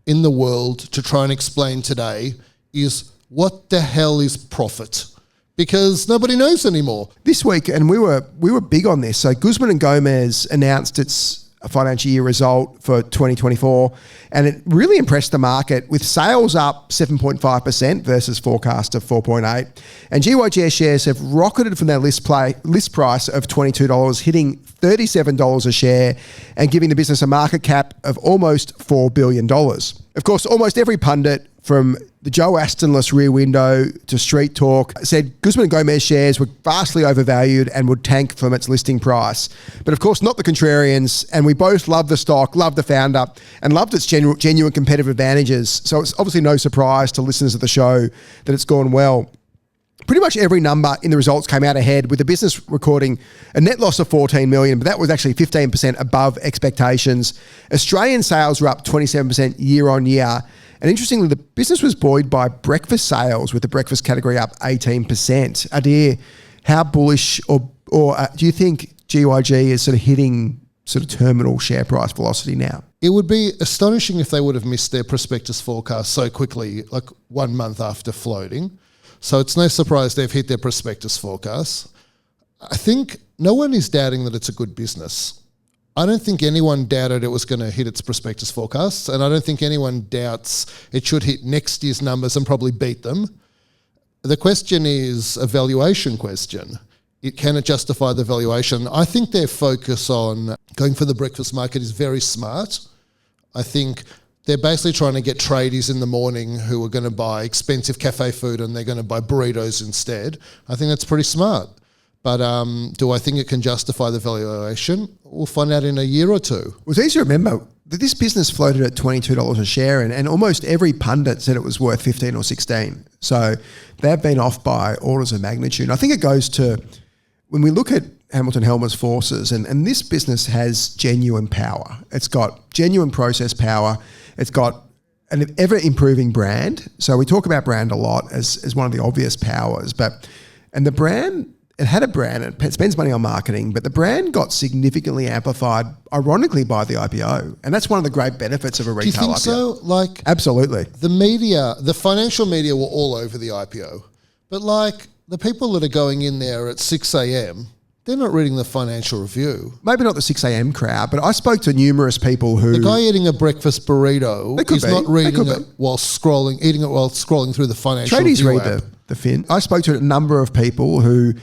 in the world to try and explain today is what the hell is profit? Because nobody knows anymore. This week, and we were big on this, so Guzman and Gomez announced its financial year result for 2024, and it really impressed the market with sales up 7.5% versus forecast of 4.8%. And GYGS shares have rocketed from their list price of $22, hitting $37 a share and giving the business a market cap of almost $4 billion. Of course, almost every pundit from the Joe Astonless Rear Window to Street Talk said Guzman and Gomez shares were vastly overvalued and would tank from its listing price. But of course, not the contrarians, and we both love the stock, love the founder, and loved its genuine competitive advantages. So it's obviously no surprise to listeners of the show that it's gone well. Pretty much every number in the results came out ahead, with the business recording a net loss of $14 million, but that was actually 15% above expectations. Australian sales were up 27% year on year. And interestingly, the business was buoyed by breakfast sales, with the breakfast category up 18%. Adir, how bullish or do you think GYG is sort of hitting sort of terminal share price velocity now? It would be astonishing if they would have missed their prospectus forecast so quickly, like 1 month after floating. So it's no surprise they've hit their prospectus forecast. I think no one is doubting that it's a good business. I don't think anyone doubted it was going to hit its prospectus forecasts, and I don't think anyone doubts it should hit next year's numbers and probably beat them. The question is a valuation question. Can it justify the valuation? I think their focus on going for the breakfast market is very smart. I think they're basically trying to get tradies in the morning who are going to buy expensive cafe food and they're going to buy burritos instead. I think that's pretty smart. But do I think it can justify the valuation? We'll find out in a year or two. It was easy to remember that this business floated at $22 a share, and almost every pundit said it was worth 15 or 16. So they've been off by orders of magnitude. And I think it goes to, when we look at Hamilton Helmer's forces, and this business has genuine power. It's got genuine process power. It's got an ever-improving brand. So we talk about brand a lot as one of the obvious powers. And the brand, it had a brand, it spends money on marketing, but the brand got significantly amplified, ironically, by the IPO. And that's one of the great benefits of a retail IPO. Do you think so? Like, absolutely. The media, the financial media were all over the IPO. But like the people that are going in there at 6 a.m., they're not reading the Financial Review. Maybe not the 6 a.m. crowd, but I spoke to numerous people who... The guy eating a breakfast burrito is not reading it while scrolling, eating it while scrolling through the Financial Review. Tradies read the Fin. I spoke to a number of people who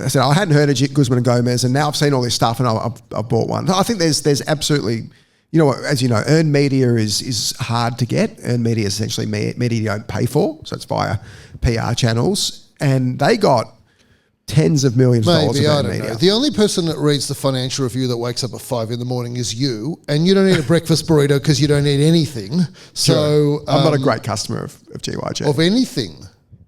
said, I hadn't heard of Guzman and Gomez, and now I've seen all this stuff and I've bought one. I think there's absolutely... You know, as you know, earned media is hard to get. Earned media is essentially media you don't pay for, so it's via PR channels. And they got tens of millions of dollars of earned media. Know. The only person that reads the Financial Review that wakes up at 5 a.m. is you, and you don't eat a breakfast burrito because you don't eat anything. So I'm not a great customer of GYG. Of anything.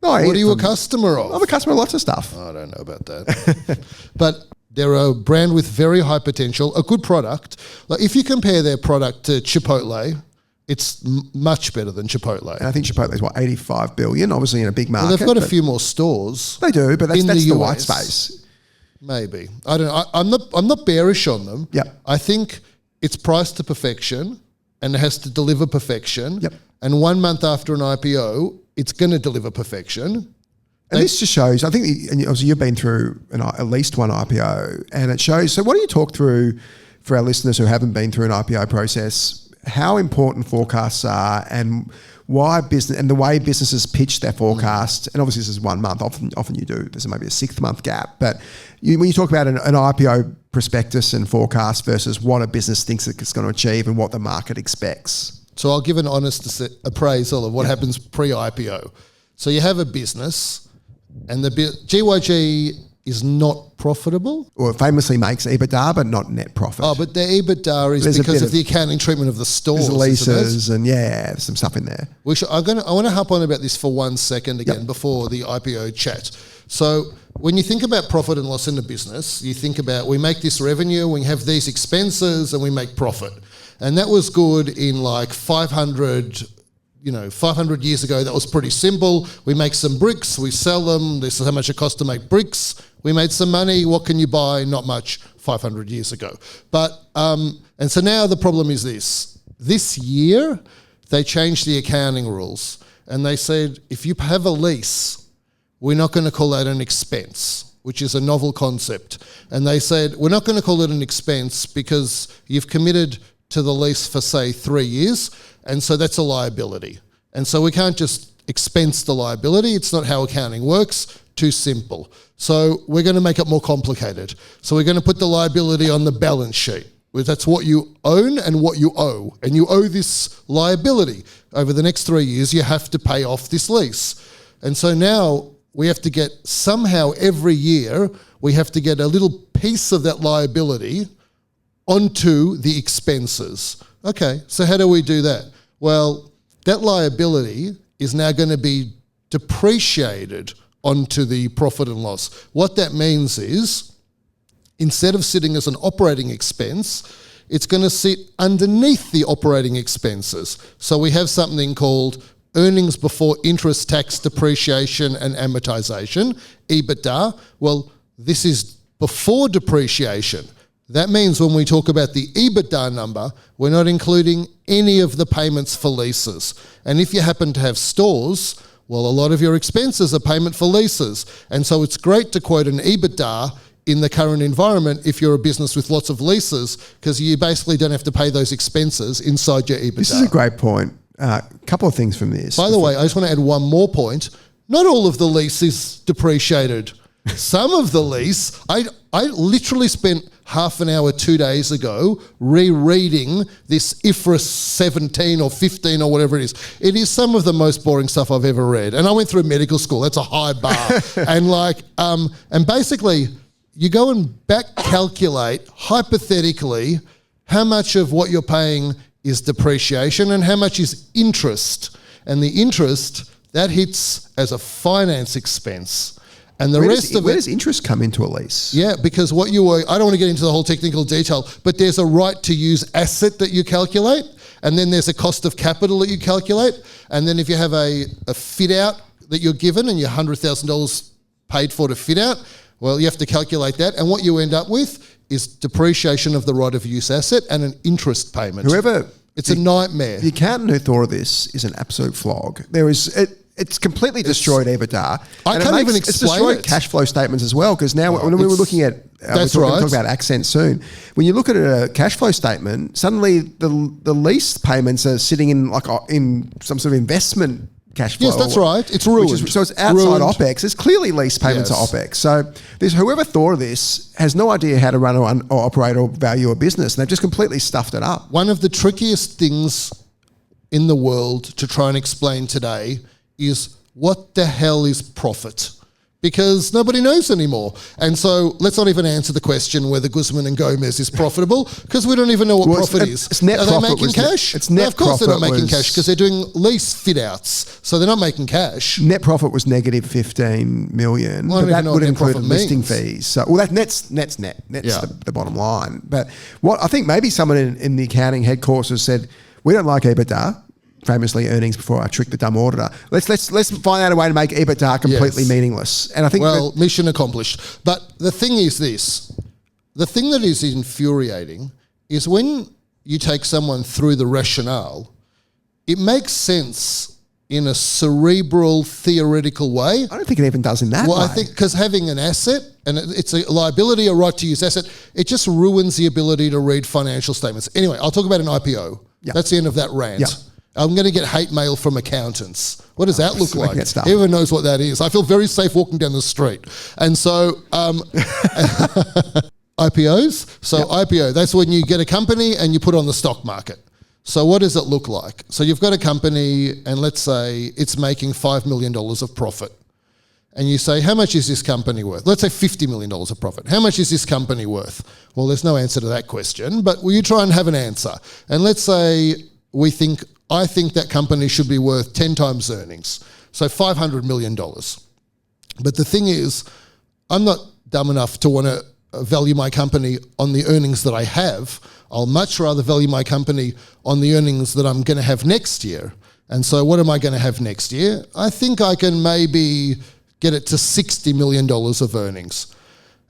No, what are you a customer of? I'm a customer of lots of stuff. I don't know about that. But they're a brand with very high potential, a good product. Like if you compare their product to Chipotle, it's much better than Chipotle. And I think Chipotle is $85 billion, obviously in a big market. Well, they've got a few more stores. They do, but that's the white space. Maybe. I don't know. I'm not bearish on them. Yeah. I think it's priced to perfection and it has to deliver perfection. Yep. And 1 month after an IPO, it's going to deliver perfection. And this just shows, I think, and obviously you've been through at least one IPO, and it shows. So what do you talk through for our listeners who haven't been through an IPO process, how important forecasts are and why business and the way businesses pitch their forecast, and obviously this is 1 month, often you do, there's maybe a 6 month gap, but when you talk about an IPO prospectus and forecast versus what a business thinks it's going to achieve and what the market expects. So I'll give an honest appraisal of what happens pre-IPO. So you have a business and the GYG is not profitable. Or it famously makes EBITDA, but not net profit. Oh, but the EBITDA is because of the accounting treatment of the stores. There's leases and there's some stuff in there. I want to hop on about this for 1 second again before the IPO chat. So when you think about profit and loss in the business, you think about we make this revenue, we have these expenses, and we make profit. And that was good in like 500 years ago. That was pretty simple. We make some bricks, we sell them. This is how much it costs to make bricks. We made some money. What can you buy? Not much 500 years ago. But and so now the problem is this. This year, they changed the accounting rules and they said, if you have a lease, we're not going to call that an expense, which is a novel concept. And they said, we're not going to call it an expense because you've committed to the lease for, say, 3 years, and so that's a liability. And so we can't just expense the liability. It's not how accounting works. Too simple. So we're going to make it more complicated. So we're going to put the liability on the balance sheet. That's what you own and what you owe. And you owe this liability. Over the next 3 years, you have to pay off this lease. And so now we have to get, somehow every year, we have to get a little piece of that liability onto the expenses. Okay, so how do we do that? Well, that liability is now going to be depreciated onto the profit and loss. What that means is, instead of sitting as an operating expense, it's going to sit underneath the operating expenses. So we have something called earnings before interest, tax, depreciation and amortization, EBITDA. Well, this is before depreciation. That means when we talk about the EBITDA number, we're not including any of the payments for leases. And if you happen to have stores, well, a lot of your expenses are payment for leases. And so it's great to quote an EBITDA in the current environment if you're a business with lots of leases, because you basically don't have to pay those expenses inside your EBITDA. This is a great point. A couple of things from this. By the way, I just want to add one more point. Not all of the lease is depreciated. Some of the lease, I literally spent half an hour 2 days ago rereading this IFRS 17 or 15 or whatever it is. It is some of the most boring stuff I've ever read. And I went through medical school. That's a high bar. And basically, you go and back calculate hypothetically how much of what you're paying is depreciation and how much is interest. And the interest, that hits as a finance expense. And the rest of it... Where does interest come into a lease? Yeah, because what you were... I don't want to get into the whole technical detail, but there's a right to use asset that you calculate, and then there's a cost of capital that you calculate, and then if you have a fit out that you're given and you're $100,000 paid for to fit out, well, you have to calculate that, and what you end up with is depreciation of the right of use asset and an interest payment. It's a nightmare. The accountant who thought of this is an absolute flog. It's completely destroyed EBITDA. I can't even explain it. It's destroyed cash flow statements as well, because now when we were looking at, we'll talk about Accent soon. When you look at a cash flow statement, suddenly the lease payments are sitting in some sort of investment cash flow. Yes, that's right. It's ruined. So it's outside OPEX. There's clearly lease payments are OPEX. So whoever thought of this has no idea how to run or operate or value a business. And they've just completely stuffed it up. One of the trickiest things in the world to try and explain today is what the hell is profit? Because nobody knows anymore. And so let's not even answer the question whether Guzman and Gomez is profitable, because we don't even know what profit is. It's net Are profit. They making cash? It's net of course profit. They're not making cash because they're doing lease fit outs. So they're not making cash. Net profit was negative 15 million. Well, but that would include listing means. fees. So, well, net's net. Net's the bottom line. But what I think maybe someone in the accounting headquarters said, we don't like EBITDA. Famously, earnings before I trick the dumb auditor. Let's find out a way to make EBITDA completely meaningless. And I think mission accomplished. But the thing is this: the thing that is infuriating is when you take someone through the rationale, it makes sense in a cerebral, theoretical way. I don't think it even does in that way. I think because having an asset, and it's a liability, a right to use asset, it just ruins the ability to read financial statements. Anyway, I'll talk about an IPO. Yeah. That's the end of that rant. Yeah. I'm going to get hate mail from accountants. What does that look like? Everyone knows what that is. I feel very safe walking down the street. And so IPOs. So IPO, that's when you get a company and you put it on the stock market. So what does it look like? So you've got a company and let's say it's making $5 million of profit. And you say, how much is this company worth? Let's say $50 million of profit. How much is this company worth? Well, there's no answer to that question, but will you try and have an answer? And let's say I think that company should be worth 10 times earnings. So $500 million. But the thing is, I'm not dumb enough to want to value my company on the earnings that I have. I'll much rather value my company on the earnings that I'm going to have next year. And so what am I going to have next year? I think I can maybe get it to $60 million of earnings.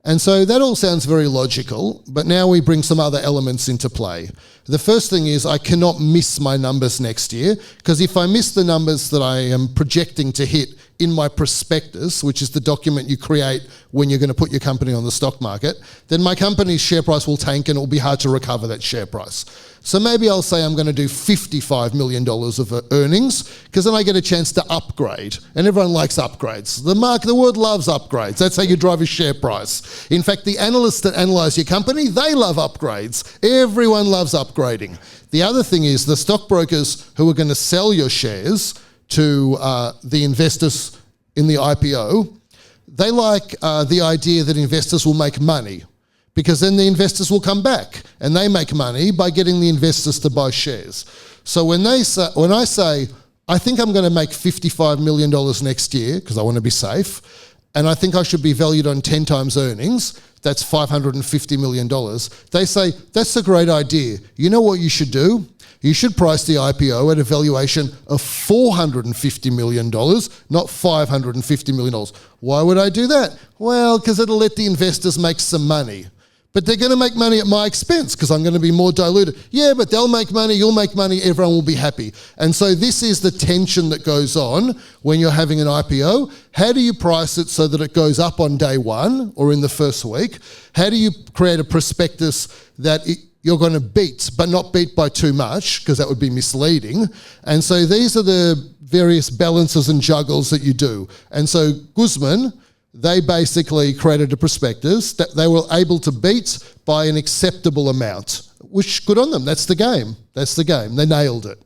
And so that all sounds very logical, but now we bring some other elements into play. The first thing is I cannot miss my numbers next year, because if I miss the numbers that I am projecting to hit in my prospectus, which is the document you create when you're going to put your company on the stock market, then my company's share price will tank and it will be hard to recover that share price. So maybe I'll say I'm going to do $55 million of earnings, because then I get a chance to upgrade. And everyone likes upgrades. The world loves upgrades. That's how you drive a share price. In fact, the analysts that analyze your company, they love upgrades. Everyone loves upgrading. The other thing is the stockbrokers who are going to sell your shares to the investors in the IPO, they like the idea that investors will make money, because then the investors will come back and they make money by getting the investors to buy shares. So when I say, I think I'm going to make $55 million next year because I want to be safe, and I think I should be valued on 10 times earnings, that's $550 million. They say, that's a great idea. You know what you should do? You should price the IPO at a valuation of $450 million, not $550 million. Why would I do that? Well, because it'll let the investors make some money. But they're going to make money at my expense because I'm going to be more diluted. Yeah, but they'll make money, you'll make money, everyone will be happy. And so this is the tension that goes on when you're having an IPO. How do you price it so that it goes up on day one or in the first week? How do you create a prospectus that you're going to beat, but not beat by too much, because that would be misleading? And so these are the various balances and juggles that you do. And so Guzman, they basically created a prospectus that they were able to beat by an acceptable amount, which good on them. That's the game. That's the game. They nailed it.